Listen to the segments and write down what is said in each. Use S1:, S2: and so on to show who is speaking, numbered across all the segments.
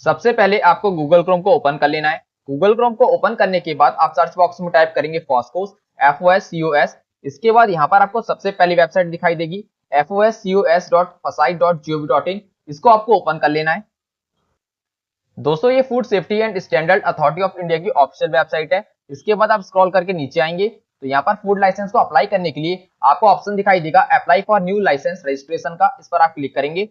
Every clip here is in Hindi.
S1: सबसे पहले आपको गूगल क्रोम को ओपन कर लेना है। गूगल क्रोम को ओपन करने के बाद आप सर्च बॉक्स में टाइप करेंगे फॉस्कोस, FOSCOS। इसके बाद यहाँ पर आपको सबसे पहली वेबसाइट दिखाई देगी foscos.fasai.gov.in। इसको आपको ओपन कर लेना है। दोस्तों ये food safety and standard authority of India की ऑफिशियल वेबसाइट है। इसके बाद आप स्क्रॉल करके नीचे आएंगे तो यहाँ पर फूड लाइसेंस को अप्लाई करने के लिए आपको ऑप्शन दिखाई देगा apply for new license registration का। इस पर आप क्लिक करेंगे।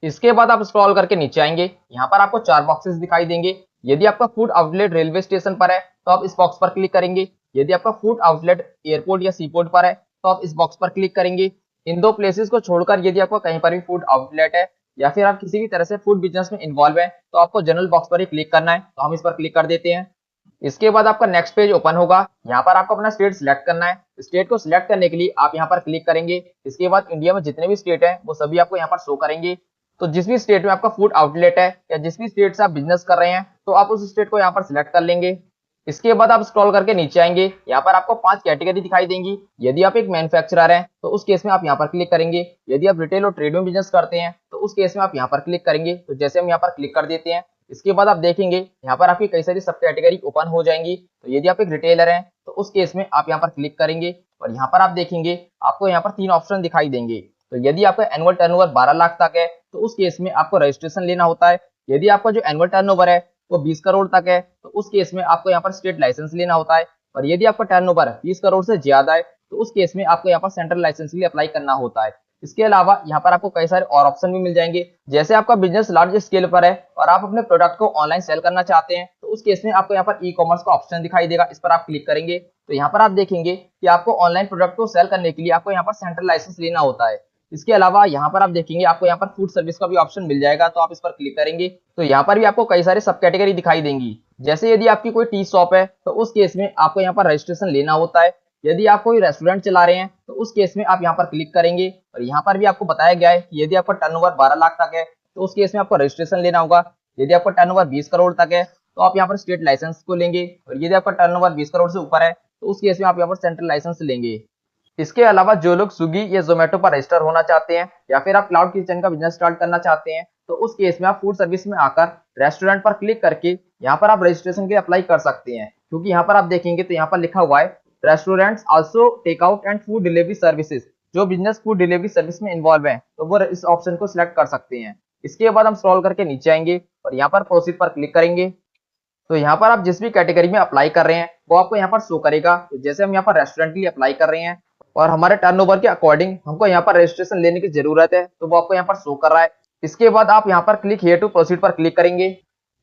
S1: इसके बाद आप स्क्रॉल करके नीचे आएंगे, यहाँ पर आपको 4 बॉक्सेस दिखाई देंगे। यदि आपका फूड आउटलेट रेलवे स्टेशन पर है तो आप इस बॉक्स पर क्लिक करेंगे। यदि आपका फूड आउटलेट एयरपोर्ट या सीपोर्ट पर है तो आप इस बॉक्स पर क्लिक करेंगे। इन दो प्लेसेस को छोड़कर यदि आपका कहीं पर भी फूड आउटलेट है या फिर आप किसी भी तरह से फूड बिजनेस में इन्वॉल्व है तो आपको जनरल बॉक्स पर ही क्लिक करना है। तो हम इस पर क्लिक कर देते हैं। इसके बाद आपका नेक्स्ट पेज ओपन होगा। यहाँ पर आपको अपना स्टेट सिलेक्ट करना है। स्टेट को सिलेक्ट करने के लिए आप यहाँ पर क्लिक करेंगे। इसके बाद इंडिया में जितने भी स्टेट हैं वो सभी आपको यहाँ पर शो करेंगे। तो जिस भी स्टेट में आपका फूड आउटलेट है या जिस भी स्टेट से आप बिजनेस कर रहे हैं तो आप उस स्टेट को यहाँ पर सिलेक्ट कर लेंगे। इसके बाद आप स्क्रॉल करके नीचे आएंगे, यहाँ पर आपको 5 कैटेगरी दिखाई देंगी। यदि आप एक मैन्युफैक्चरर हैं तो उस केस में आप यहाँ पर क्लिक करेंगे। यदि आप रिटेल और ट्रेड में बिजनेस करते हैं तो उस केस में आप यहाँ पर क्लिक करेंगे। तो जैसे हम यहाँ पर क्लिक कर देते हैं, इसके बाद आप देखेंगे यहाँ पर आपकी कई सारी सब कैटेगरी ओपन हो जाएंगी। तो यदि आप एक रिटेलर हैं तो उस केस में आप यहाँ पर क्लिक करेंगे और यहाँ पर आप देखेंगे आपको यहाँ पर 3 ऑप्शन दिखाई देंगे। तो यदि आपका एनुअल टर्नओवर 12 लाख तक है तो उस केस में आपको रजिस्ट्रेशन लेना होता है। यदि आपका जो एनुअल टर्नओवर है वो 20 करोड़ तक है तो उस केस में आपको यहाँ पर स्टेट लाइसेंस लेना होता है। और यदि आपका टर्नओवर 20 करोड़ से ज्यादा है तो उस केस में आपको यहाँ पर सेंट्रल लाइसेंस के लिए अप्लाई करना होता है। इसके अलावा यहाँ पर आपको कई सारे और ऑप्शन भी मिल जाएंगे। जैसे आपका बिजनेस लार्ज स्केल पर है और आप अपने प्रोडक्ट को ऑनलाइन सेल करना चाहते हैं तो उस केस में आपको यहाँ पर ई कॉमर्स का ऑप्शन दिखाई देगा। इस पर आप क्लिक करेंगे तो यहाँ पर आप देखेंगे कि आपको ऑनलाइन प्रोडक्ट को सेल करने के लिए आपको यहाँ पर सेंट्रल लाइसेंस लेना होता है। इसके अलावा यहाँ पर आप देखेंगे आपको यहाँ पर फूड सर्विस का भी ऑप्शन मिल जाएगा। तो आप इस पर क्लिक करेंगे तो यहाँ पर भी आपको कई सारे सब कैटेगरी दिखाई देंगी। जैसे यदि आपकी कोई टी शॉप है तो उस केस में आपको यहाँ पर रजिस्ट्रेशन लेना होता है। यदि आप कोई रेस्टोरेंट चला रहे हैं तो उस केस में आप यहाँ पर क्लिक करेंगे और यहाँ पर भी आपको बताया गया है कि यदि आपका टर्नओवर 12 लाख तक है तो उस केस में आपको रजिस्ट्रेशन लेना होगा। यदि आपका टर्नओवर 20 करोड़ तक है तो आप यहाँ पर स्टेट लाइसेंस को लेंगे और यदि आपका टर्नओवर 20 करोड़ से ऊपर है तो उस केस में आप यहाँ पर सेंट्रल लाइसेंस लेंगे। इसके अलावा जो लोग स्विगी या जोमेटो पर रजिस्टर होना चाहते हैं या फिर आप क्लाउड किचन का बिजनेस स्टार्ट करना चाहते हैं तो उस केस में आप फूड सर्विस में आकर रेस्टोरेंट पर क्लिक करके यहाँ पर आप रजिस्ट्रेशन के अप्लाई कर सकते हैं। क्योंकि यहाँ पर आप देखेंगे तो यहाँ पर लिखा हुआ है restaurants also take out and food delivery services. जो बिजनेस फूड डिलीवरी सर्विस में इन्वॉल्व है तो वो इस ऑप्शन को सिलेक्ट कर सकते हैं। इसके बाद हम स्क्रॉल करके नीचे आएंगे और यहाँ पर प्रोसीड पर क्लिक करेंगे। तो यहाँ पर आप जिस भी कैटेगरी में अप्लाई कर रहे हैं वो आपको यहाँ पर शो करेगा। तो जैसे हम यहाँ पर रेस्टोरेंट के लिए अप्लाई कर रहे हैं और हमारे टर्नओवर के अकॉर्डिंग हमको यहाँ पर रजिस्ट्रेशन लेने की जरूरत है तो वो आपको यहाँ पर शो कर रहा है। इसके बाद आप यहाँ पर क्लिक हियर टू प्रोसीड पर क्लिक करेंगे।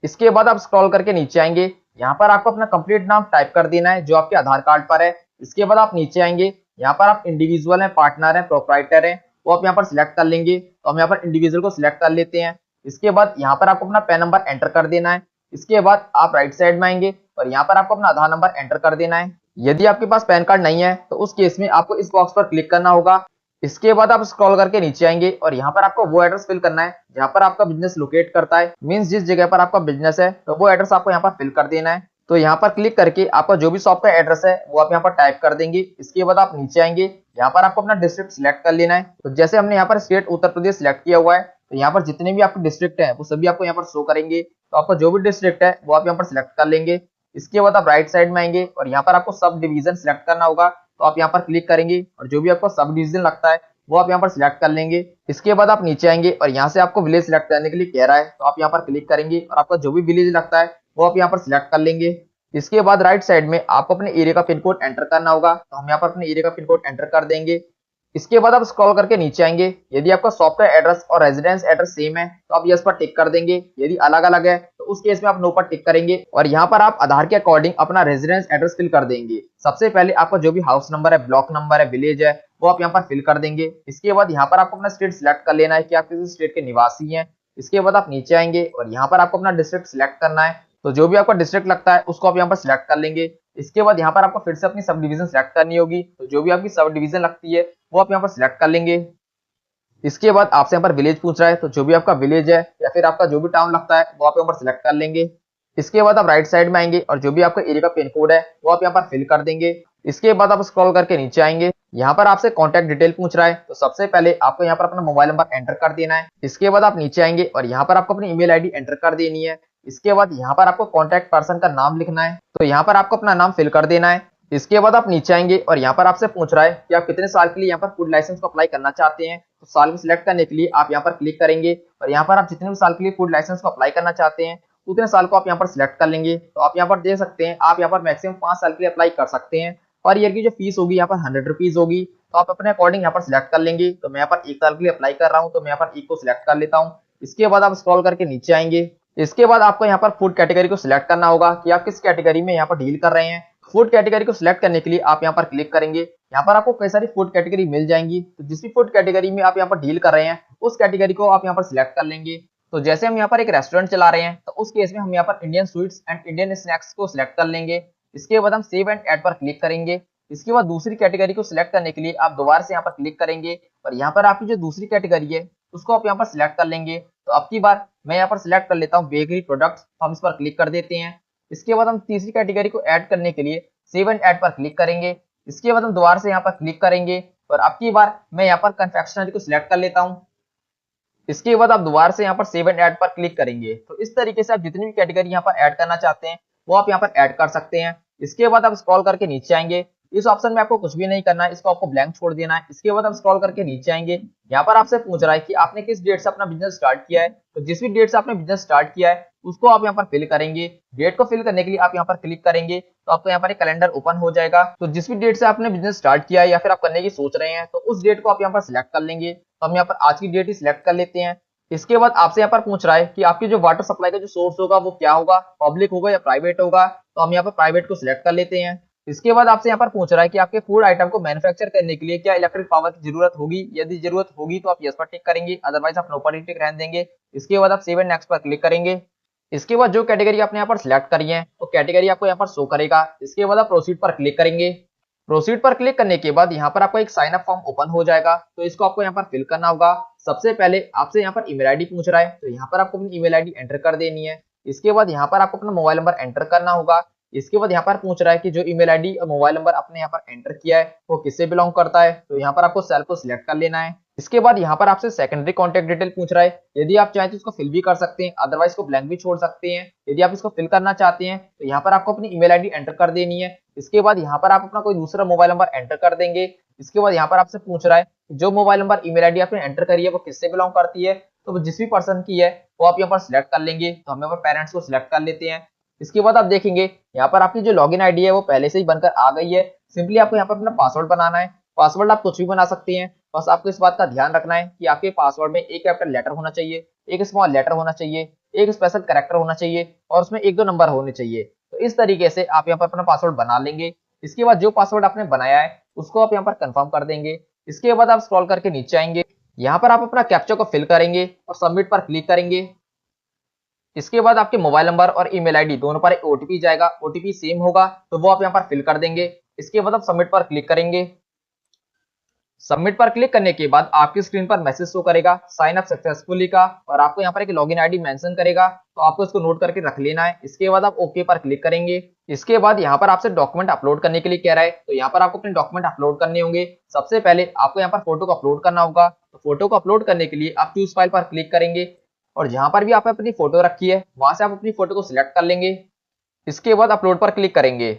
S1: इसके बाद आप स्क्रॉल करके नीचे आएंगे, यहाँ पर आपको अपना कंप्लीट नाम टाइप कर देना है जो आपके आधार कार्ड पर है। इसके बाद आप नीचे आएंगे, यहाँ पर आप इंडिविजुअल हैं, पार्टनर हैं, प्रोप्राइटर हैं, वो आप यहाँ पर सिलेक्ट कर लेंगे। तो हम यहाँ पर इंडिविजुअल को सिलेक्ट कर लेते हैं। इसके बाद यहाँ पर आपको अपना पैन नंबर एंटर कर देना है। इसके बाद आप राइट साइड में आएंगे और यहाँ पर आपको अपना आधार नंबर एंटर कर देना है। यदि आपके पास पैन कार्ड नहीं है तो उस केस में आपको इस बॉक्स पर क्लिक करना होगा। इसके बाद आप स्क्रॉल करके नीचे आएंगे और यहाँ पर आपको वो एड्रेस फिल करना है जहाँ पर आपका बिजनेस लोकेट करता है। मींस जिस जगह पर आपका बिजनेस है तो वो एड्रेस आपको यहाँ पर फिल कर देना है। तो यहाँ पर क्लिक करके आपका जो भी शॉप का एड्रेस है वो आप यहाँ पर टाइप कर देंगे। इसके बाद आप नीचे आएंगे, यहाँ पर आपको अपना डिस्ट्रिक्ट सिलेक्ट कर लेना है। तो जैसे हमने यहाँ पर स्टेट उत्तर प्रदेश सिलेक्ट किया हुआ है तो यहाँ पर जितने भी आपके डिस्ट्रिक्ट है वो सभी आपको यहाँ पर शो करेंगे। तो आपका जो भी डिस्ट्रिक्ट है वो आप यहाँ पर सिलेक्ट कर लेंगे। इसके बाद आप राइट साइड में आएंगे और यहाँ पर आपको सब डिवीजन सिलेक्ट करना होगा। तो आप यहाँ पर क्लिक करेंगे और जो भी आपको सब डिवीजन लगता है वो आप यहाँ पर सिलेक्ट कर लेंगे। इसके बाद आप नीचे आएंगे और यहाँ से आपको विलेज सिलेक्ट करने के लिए कह रहा है तो आप यहाँ पर क्लिक करेंगे और आपका जो भी विलेज लगता है वो आप यहाँ पर सिलेक्ट कर लेंगे। इसके बाद राइट साइड में आपको अपने एरिया का पिन कोड एंटर करना होगा। तो हम यहाँ पर अपने एरिया का पिन कोड एंटर कर देंगे। इसके बाद आप स्क्रॉल करके नीचे आएंगे, यदि आपका शॉप का एड्रेस और रेजिडेंस एड्रेस सेम है तो आप यस पर टिक कर देंगे। यदि अलग अलग है तो उस केस में आप नो पर टिक करेंगे और यहाँ पर आप आधार के अकॉर्डिंग अपना रेजिडेंस एड्रेस फिल कर देंगे। सबसे पहले आपका जो भी हाउस नंबर है, ब्लॉक नंबर है, विलेज है वो आप यहाँ पर फिल कर देंगे। इसके बाद यहाँ पर आपको अपना स्टेट सिलेक्ट कर लेना है कि आप किसी स्टेट के निवासी हैं। इसके बाद आप नीचे आएंगे और यहाँ पर आपको अपना डिस्ट्रिक्ट सिलेक्ट करना है। तो जो भी आपका डिस्ट्रिक्ट लगता है उसको आप यहाँ पर सिलेक्ट कर लेंगे। इसके बाद यहाँ पर आपको फिर से अपनी सब डिवीजन सिलेक्ट करनी होगी। तो जो भी आपकी सब डिवीजन लगती है वो आप यहाँ पर सिलेक्ट कर लेंगे। इसके बाद आपसे यहाँ पर विलेज पूछ रहा है तो जो भी आपका विलेज है या फिर आपका जो भी टाउन लगता है वो आप यहाँ पर सिलेक्ट कर लेंगे। इसके बाद आप राइट साइड में आएंगे और जो भी आपका एरिया का पिन कोड है वो आप यहाँ पर फिल कर देंगे। इसके बाद आप स्क्रॉल करके नीचे आएंगे, यहाँ पर आपसे कॉन्टैक्ट डिटेल पूछ रहा है, तो सबसे पहले आपको यहाँ पर अपना मोबाइल नंबर एंटर कर देना है। इसके बाद आप नीचे आएंगे और यहाँ पर आपको अपनी ईमेल आईडी एंटर कर देनी है। इसके बाद यहाँ पर आपको कॉन्टैक्ट पर्सन का नाम लिखना है, तो यहाँ पर आपको अपना नाम फिल कर देना है। इसके बाद आप नीचे आएंगे और यहाँ पर आपसे पूछ रहा है कि आप कितने साल के लिए यहाँ पर फूड लाइसेंस को अप्लाई करना चाहते हैं। तो साल को सिलेक्ट करने के लिए आप यहाँ पर क्लिक करेंगे और यहाँ पर आप जितने भी साल के लिए फूड लाइसेंस को अप्लाई करना चाहते हैं उतने साल को आप यहाँ पर सिलेक्ट कर लेंगे। तो आप यहाँ पर देख सकते हैं आप यहाँ पर मैक्सिमम 5 साल के लिए अप्लाई कर सकते हैं और ईयर की जो फीस होगी यहाँ पर 100 रुपीज होगी। तो आप अपने अकॉर्डिंग यहाँ पर सिलेक्ट कर लेंगे। तो मैं यहाँ पर 1 साल के लिए अप्लाई कर रहा हूँ, तो मैं यहाँ पर 1 को सिलेक्ट कर लेता हूँ। इसके बाद आप स्क्रॉल करके नीचे आएंगे। इसके बाद आपको यहाँ पर फूड कैटेगरी को सिलेक्ट करना होगा कि आप किस कैटेगरी में यहाँ पर डील कर रहे हैं। फूड कैटेगरी को सिलेक्ट करने के लिए आप यहाँ पर क्लिक करेंगे। यहाँ पर आपको कई सारी फूड कैटेगरी मिल जाएंगी, तो जिस भी फूड कैटेगरी में आप यहाँ पर डील कर रहे हैं उस कैटेगरी को आप यहाँ पर सिलेक्ट कर लेंगे। तो जैसे हम यहाँ पर एक रेस्टोरेंट चला रहे हैं तो उस केस में हम यहाँ पर Indian sweets and Indian snacks को सिलेक्ट कर लेंगे। इसके बाद हम सेव एंड ऐड पर क्लिक करेंगे। इसके बाद दूसरी कैटेगरी को सिलेक्ट करने के लिए आप दोबारा से यहाँ पर क्लिक करेंगे और यहाँ पर आपकी जो दूसरी कैटेगरी है उसको आप यहाँ पर सिलेक्ट कर लेंगे। तो अब की बार मैं यहाँ पर सिलेक्ट कर लेता हूँ बेकरी प्रोडक्ट्स, तो हम इस पर क्लिक कर देते हैं। इसके बाद हम तीसरी कैटेगरी को ऐड करने के लिए सेव एंड ऐड पर क्लिक करेंगे। इसके बाद हम दोबारा से यहाँ पर क्लिक करेंगे और अब की बार मैं यहाँ पर कन्फेक्शनरी को सिलेक्ट कर लेता हूँ। इसके बाद आप दोबारा से यहाँ पर सेव एंड ऐड पर क्लिक करेंगे। तो इस तरीके से आप जितनी भी कैटेगरी यहाँ पर ऐड करना चाहते हैं वो आप यहाँ पर ऐड कर सकते हैं। इसके बाद आप स्क्रॉल करके नीचे आएंगे। इस ऑप्शन में आपको कुछ भी नहीं करना है, इसको आपको ब्लैंक छोड़ देना है। इसके बाद आप स्क्रॉल करके नीचे आएंगे। यहाँ पर आपसे पूछ रहा है कि आपने किस डेट से अपना बिजनेस स्टार्ट किया है। तो जिस भी डेट से आपने बिजनेस स्टार्ट किया है उसको आप यहाँ पर फिल करेंगे। डेट को फिल करने के लिए आप यहाँ पर क्लिक करेंगे तो आपको यहाँ पर एक कैलेंडर ओपन हो जाएगा। तो जिस भी डेट से आपने बिजनेस स्टार्ट किया है या फिर आप करने की सोच रहे हैं तो उस डेट को आप यहाँ पर सिलेक्ट कर लेंगे। तो हम यहाँ पर आज की डेट ही सिलेक्ट कर लेते हैं। इसके बाद आपसे यहाँ पर पूछ रहा है कि आपकी जो वाटर सप्लाई का जो सोर्स होगा वो क्या होगा, पब्लिक होगा या प्राइवेट होगा। तो हम यहाँ पर प्राइवेट को सिलेक्ट कर लेते हैं। इसके बाद आपसे यहाँ पर पूछ रहा है कि आपके फूड आइटम को मैन्युफैक्चर करने के लिए क्या इलेक्ट्रिक पावर की जरूरत होगी। यदि जरूरत होगी तो आप यस पर टिक करेंगे, अदरवाइज आप नो पर टिक रहने देंगे। इसके बाद आप सेव एंड नेक्स्ट पर क्लिक करेंगे। इसके बाद जो कैटेगरी आपने यहाँ पर सिलेक्ट करी है तो कैटेगरी आपको यहाँ पर शो करेगा। इसके बाद आप प्रोसीड पर क्लिक करेंगे। प्रोसीड पर क्लिक करने के बाद यहाँ पर आपको एक साइन अप फॉर्म ओपन हो जाएगा, तो इसको आपको यहाँ पर फिल करना होगा। सबसे पहले आपसे यहाँ पर ईमेल आईडी पूछ रहा है, तो यहाँ पर आपको अपनी ईमेल आईडी एंटर कर देनी है। इसके बाद यहाँ पर आपको अपना मोबाइल नंबर एंटर करना होगा। इसके बाद यहाँ पर पूछ रहा है कि जो ईमेल आईडी और मोबाइल नंबर आपने यहाँ पर एंटर किया है वो किससे बिलोंग करता है। तो यहाँ पर आपको सेल को सिलेक्ट कर लेना है। इसके बाद यहाँ पर आपसे सेकेंडरी कॉन्टैक्ट डिटेल पूछ रहा है। यदि आप चाहें तो इसको फिल भी कर सकते हैं, अदरवाइज इसको ब्लैंक भी छोड़ सकते हैं। यदि आप इसको फिल करना चाहते हैं तो यहाँ पर आपको अपनी ईमेल आईडी एंटर कर देनी है। इसके बाद यहाँ पर आप अपना कोई दूसरा मोबाइल नंबर एंटर कर देंगे। इसके बाद यहाँ पर आपसे पूछ रहा है जो मोबाइल नंबर ईमेल आईडी आपने एंटर करी है वो किससे बिलोंग करती है। तो जिस भी पर्सन की है वो आप यहाँ पर सिलेक्ट कर लेंगे। तो हम यहाँ पर पेरेंट्स को सिलेक्ट कर लेते हैं। इसके बाद आप देखेंगे यहाँ पर आपकी जो लॉगिन आईडी है वो पहले से ही बनकर आ गई है। सिंपली आपको यहाँ पर अपना पासवर्ड बनाना है। पासवर्ड आप कुछ भी बना सकते हैं, बस आपको इस बात का ध्यान रखना है कि आपके पासवर्ड में एक कैपिटल लेटर होना चाहिए, एक स्मॉल लेटर होना चाहिए, एक स्पेशल कैरेक्टर होना चाहिए और उसमें 1-2 नंबर होने चाहिए। तो इस तरीके से आप यहाँ पर अपना पासवर्ड बना लेंगे। इसके बाद जो पासवर्ड आपने बनाया है उसको आप यहाँ पर कंफर्म कर देंगे। इसके बाद आप स्क्रॉल करके नीचे आएंगे। यहाँ पर आप अपना कैप्चा को फिल करेंगे और सबमिट पर क्लिक करेंगे। इसके बाद आपके मोबाइल नंबर और ईमेल आईडी दोनों पर एक ओटीपी जाएगा, ओटीपी सेम होगा तो वो आप यहाँ पर फिल कर देंगे। इसके बाद आप सबमिट पर क्लिक करेंगे। सबमिट पर क्लिक करने के बाद आपकी स्क्रीन पर मैसेज शो करेगा साइन अप सक्सेसफुली का, और आपको यहाँ पर एक लॉगिन आईडी मेंशन करेगा, तो आपको इसको नोट करके रख लेना है। इसके बाद आप ओके पर क्लिक करेंगे। इसके बाद यहाँ पर आपसे डॉक्यूमेंट अपलोड करने के लिए कह रहा है, तो यहाँ पर आपको अपने डॉक्यूमेंट अपलोड करने होंगे। सबसे पहले आपको यहाँ पर फोटो को अपलोड करना होगा। तो फोटो को अपलोड करने के लिए आप चूज फाइल पर क्लिक करेंगे और जहां पर भी आपने अपनी फोटो रखी है वहां से आप अपनी फोटो को सिलेक्ट कर लेंगे। इसके बाद अपलोड पर क्लिक करेंगे।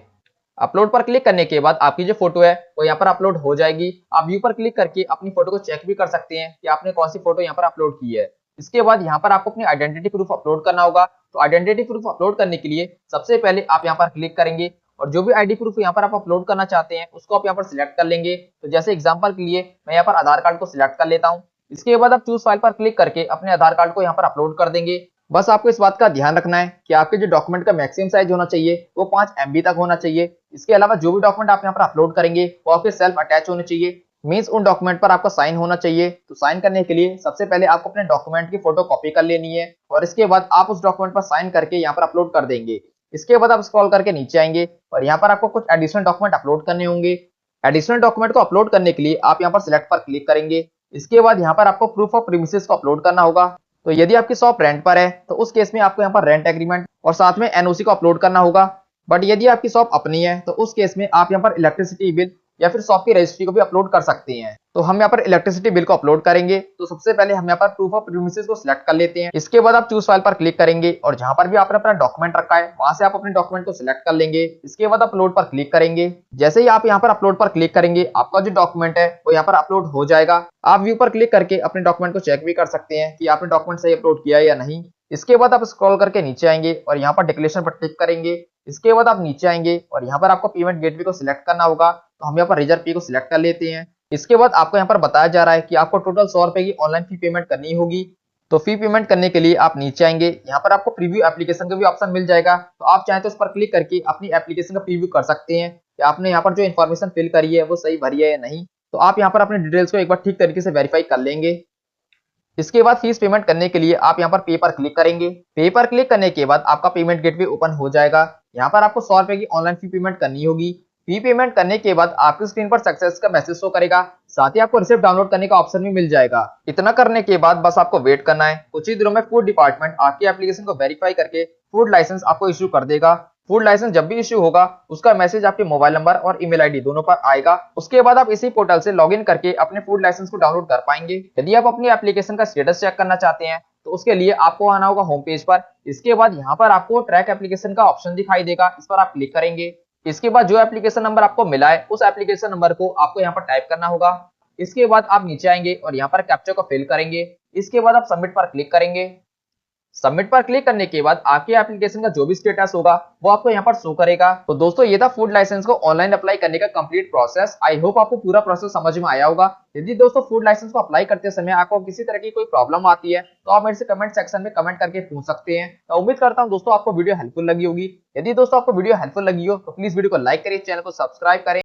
S1: अपलोड पर क्लिक करने के बाद आपकी जो फोटो है वो यहाँ पर अपलोड हो जाएगी। आप व्यू पर क्लिक करके अपनी फोटो को चेक भी कर सकते हैं कि आपने कौन सी फोटो यहाँ पर अपलोड की है। इसके बाद यहाँ पर आपको अपनी आइडेंटिटी प्रूफ अपलोड करना होगा। तो आइडेंटिटी प्रूफ अपलोड करने के लिए सबसे पहले आप यहाँ पर क्लिक करेंगे और जो भी आईडी प्रूफ यहाँ पर आप अपलोड करना चाहते हैं उसको आप यहाँ पर सिलेक्ट कर लेंगे। तो जैसे एग्जाम्पल के लिए मैं यहाँ पर आधार कार्ड को सिलेक्ट कर लेता हूँ। इसके बाद आप चूज फाइल पर क्लिक करके अपने आधार कार्ड को यहाँ पर अपलोड कर देंगे। बस आपको इस बात का ध्यान रखना है कि आपके जो डॉक्यूमेंट का मैक्सिमम साइज होना चाहिए वो 5 MB तक होना चाहिए। इसके अलावा जो भी डॉक्यूमेंट आप यहाँ पर अपलोड करेंगे वो आपके सेल्फ अटैच होने चाहिए, मींस उन डॉक्यूमेंट पर आपका साइन होना चाहिए। तो साइन करने के लिए सबसे पहले आपको अपने डॉक्यूमेंट की फोटो कॉपी कर लेनी है और इसके बाद आप उस डॉक्यूमेंट पर साइन करके यहाँ पर अपलोड कर देंगे। इसके बाद आप स्क्रॉल करके नीचे आएंगे और यहाँ पर आपको कुछ एडिशनल डॉक्यूमेंट अपलोड करने होंगे। एडिशनल डॉक्यूमेंट को अपलोड करने के लिए आप यहाँ पर सिलेक्ट पर क्लिक करेंगे। इसके बाद यहाँ पर आपको प्रूफ ऑफ प्रीमिसेस को अपलोड करना होगा। तो यदि आपकी शॉप रेंट पर है तो उस केस में आपको यहाँ पर रेंट एग्रीमेंट और साथ में NOC को अपलोड करना होगा। बट यदि आपकी शॉप अपनी है तो उस केस में आप यहाँ पर इलेक्ट्रिसिटी बिल या फिर शॉप की रजिस्ट्री को भी अपलोड कर सकते हैं। तो हम यहाँ पर इलेक्ट्रिसिटी बिल को अपलोड करेंगे। तो सबसे पहले हम यहाँ पर प्रूफ ऑफ प्रीमिसेस को सिलेक्ट कर लेते हैं। इसके बाद आप चूज फाइल पर क्लिक करेंगे और जहां पर भी आपने अपना डॉक्यूमेंट रखा है वहां से आप अपने डॉक्यूमेंट को सिलेक्ट कर लेंगे। इसके बाद अपलोड पर क्लिक करेंगे। जैसे ही आप यहाँ पर अपलोड पर क्लिक करेंगे आपका जो डॉक्यूमेंट है वो यहाँ पर अपलोड हो जाएगा। आप व्यू पर क्लिक करके अपने डॉक्यूमेंट को चेक भी कर सकते हैं कि आपने डॉक्यूमेंट सही अपलोड किया है या नहीं। इसके बाद आप स्क्रॉल करके नीचे आएंगे और यहाँ पर डिक्लेरेशन पर क्लिक करेंगे। इसके बाद आप नीचे आएंगे और यहाँ पर आपको पेमेंट गेटवे को सिलेक्ट करना होगा। तो हम यहाँ पर रिजर्व पे को सिलेक्ट कर लेते हैं। इसके बाद आपको यहाँ पर बताया जा रहा है कि आपको टोटल 100 रुपए की ऑनलाइन फी पेमेंट करनी होगी। तो फी पेमेंट करने के लिए आप नीचे आएंगे। यहाँ पर आपको प्रीव्यू एप्लीकेशन का भी ऑप्शन मिल जाएगा। तो आप चाहें तो उस पर क्लिक करके अपनी एप्लीकेशन का प्रीव्यू कर सकते हैं कि आपने यहाँ पर जो इन्फॉर्मेशन फिल करी है वो सही भरी है या नहीं। तो आप यहाँ पर अपने डिटेल्स को एक बार ठीक तरीके से वेरीफाई कर लेंगे। इसके बाद फीस पेमेंट करने के लिए आप यहाँ पर पे पर क्लिक करेंगे। पे पर क्लिक करने के बाद आपका पेमेंट गेटवे ओपन हो जाएगा। यहाँ पर आपको 100 रुपए की ऑनलाइन फी पेमेंट करनी होगी। फी पेमेंट करने के बाद आपकी स्क्रीन पर सक्सेस का मैसेज शो करेगा। साथ ही आपको रिसिप्ट डाउनलोड करने का ऑप्शन भी मिल जाएगा। इतना करने के बाद बस आपको वेट करना है। कुछ ही दिनों में फूड डिपार्टमेंट आपकी एप्लीकेशन को वेरीफाई करके फूड लाइसेंस आपको इश्यू कर देगा। फूड लाइसेंस जब भी इश्यू होगा उसका मैसेज आपके मोबाइल नंबर और ईमेल आईडी दोनों पर आएगा। उसके बाद आप इसी पोर्टल से लॉगिन करके अपने फूड लाइसेंस को डाउनलोड कर पाएंगे। यदि आप अपनी एप्लीकेशन का स्टेटस चेक करना चाहते हैं तो उसके लिए आपको आना होगा होम पेज पर। इसके बाद यहाँ पर आपको ट्रैक एप्लीकेशन का ऑप्शन दिखाई देगा, इस पर आप क्लिक करेंगे। इसके बाद जो एप्लीकेशन नंबर आपको मिला है उस एप्लीकेशन नंबर को आपको यहाँ पर टाइप करना होगा। इसके बाद आप नीचे आएंगे और यहाँ पर कैप्चा को फिल करेंगे। इसके बाद आप सबमिट पर क्लिक करेंगे। सबमिट पर क्लिक करने के बाद आपके एप्लीकेशन का जो भी स्टेटस होगा वो आपको यहाँ पर शो करेगा। तो दोस्तों ये था फूड लाइसेंस को ऑनलाइन अप्लाई करने का कंप्लीट प्रोसेस। आई होप आपको पूरा प्रोसेस समझ में आया होगा। यदि दोस्तों फूड लाइसेंस को अप्लाई करते समय आपको किसी तरह की कोई प्रॉब्लम आती है तो आप मेरे से कमेंट सेक्शन में कमेंट करके पूछ सकते हैं। तो उम्मीद करता हूँ दोस्तों आपको वीडियो हेल्पफुल लगी होगी। यदि दोस्तों आपको वीडियो हेल्पफुल लगी हो तो प्लीज वीडियो को लाइक करिए, चैनल को सब्सक्राइब करें।